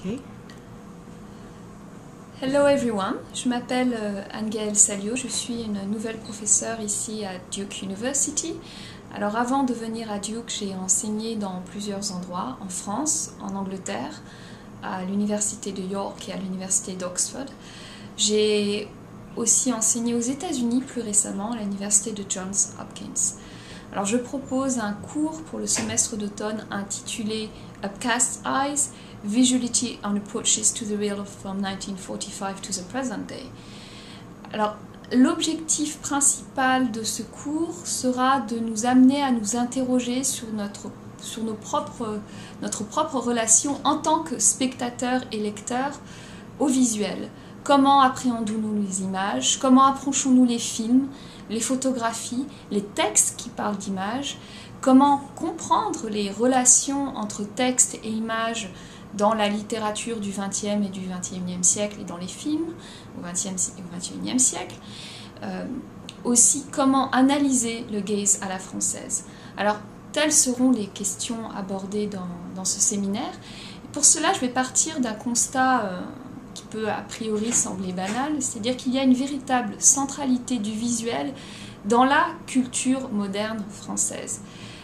Okay. Hello everyone, je m'appelle Anne-Gaëlle Salio, je suis une nouvelle professeure ici à Duke University. Alors avant de venir à Duke, j'ai enseigné dans plusieurs endroits, en France, en Angleterre, à l'université de York et à l'université d'Oxford. J'ai aussi enseigné aux États-Unis plus récemment à l'université de Johns Hopkins. Alors je propose un cours pour le semestre d'automne intitulé Upcast Eyes, Visuality and Approaches to the Real from 1945 to the Present Day. Alors l'objectif principal de ce cours sera de nous amener à nous interroger sur notre propre relation en tant que spectateur et lecteur au visuel. Comment appréhendons-nous les images? Comment approchons-nous les films, les photographies, les textes qui parlent d'images? Comment comprendre les relations entre texte et images dans la littérature du XXe et du XXIe siècle et dans les films au XXe et au XXIe siècle? Aussi, comment analyser le gaze à la française? Alors, telles seront les questions abordées dans ce séminaire. Pour cela, je vais partir d'un constat qui peut a priori sembler banal, c'est-à-dire qu'il y a une véritable centralité du visuel dans la culture moderne française.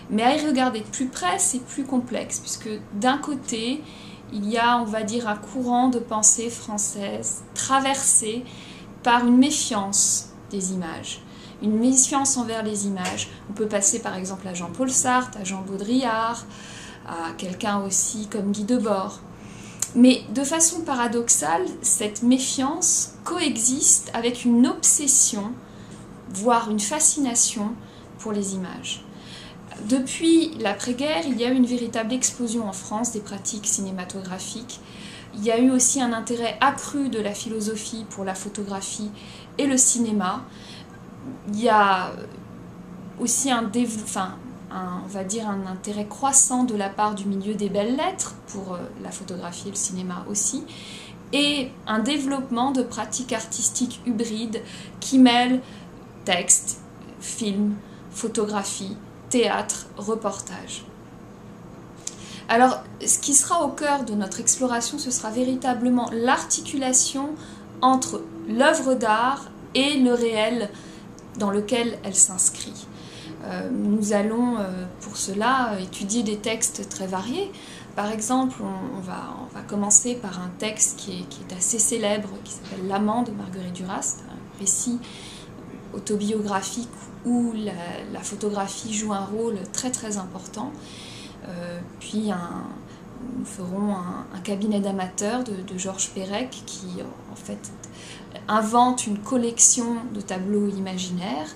Mais à y regarder de plus près, c'est plus complexe, puisque d'un côté, il y a, on va dire, un courant de pensée française traversé par une méfiance des images, une méfiance envers les images. On peut passer par exemple à Jean-Paul Sartre, à Jean Baudrillard, à quelqu'un aussi comme Guy Debord. Mais de façon paradoxale, cette méfiance coexiste avec une obsession, voire une fascination pour les images. Depuis l'après-guerre, il y a eu une véritable explosion en France des pratiques cinématographiques. Il y a eu aussi un intérêt accru de la philosophie pour la photographie et le cinéma. Il y a aussi on va dire un intérêt croissant de la part du milieu des belles-lettres pour la photographie et le cinéma aussi, et un développement de pratiques artistiques hybrides qui mêlent texte, film, photographie, théâtre, reportage. Alors, ce qui sera au cœur de notre exploration, ce sera véritablement l'articulation entre l'œuvre d'art et le réel dans lequel elle s'inscrit. Nous allons pour cela étudier des textes très variés. Par exemple, on va commencer par un texte qui est assez célèbre, qui s'appelle L'Amant de Marguerite Duras, un récit autobiographique où la photographie joue un rôle très très important. Puis nous ferons un cabinet d'amateurs de Georges Perec qui en fait invente une collection de tableaux imaginaires.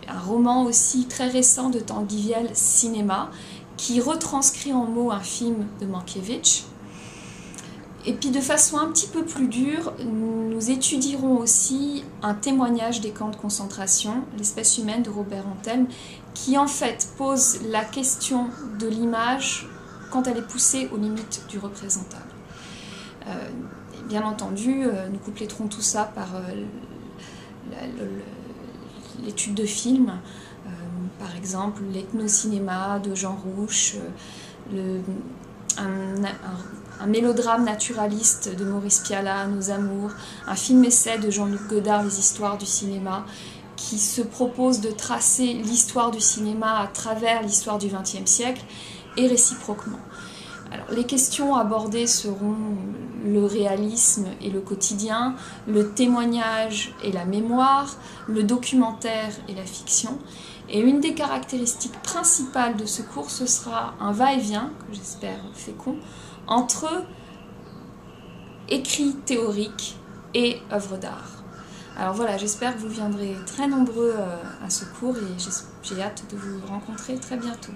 Un roman aussi très récent de Tanguy Vielle, Cinéma, qui retranscrit en mots un film de Mankiewicz. Et puis de façon un petit peu plus dure, nous étudierons aussi un témoignage des camps de concentration, L'espèce humaine de Robert Antelme, qui en fait pose la question de l'image quand elle est poussée aux limites du représentable. Et bien entendu, nous compléterons tout ça par l'étude de films, par exemple l'ethno-cinéma de Jean Rouch, un mélodrame naturaliste de Maurice Pialat, Nos amours, un film-essai de Jean-Luc Godard, Les histoires du cinéma, qui se propose de tracer l'histoire du cinéma à travers l'histoire du XXe siècle et réciproquement. Alors, les questions abordées seront le réalisme et le quotidien, le témoignage et la mémoire, le documentaire et la fiction. Et une des caractéristiques principales de ce cours, ce sera un va-et-vient, que j'espère fécond, entre écrit théorique et œuvre d'art. Alors voilà, j'espère que vous viendrez très nombreux à ce cours et j'ai hâte de vous rencontrer très bientôt.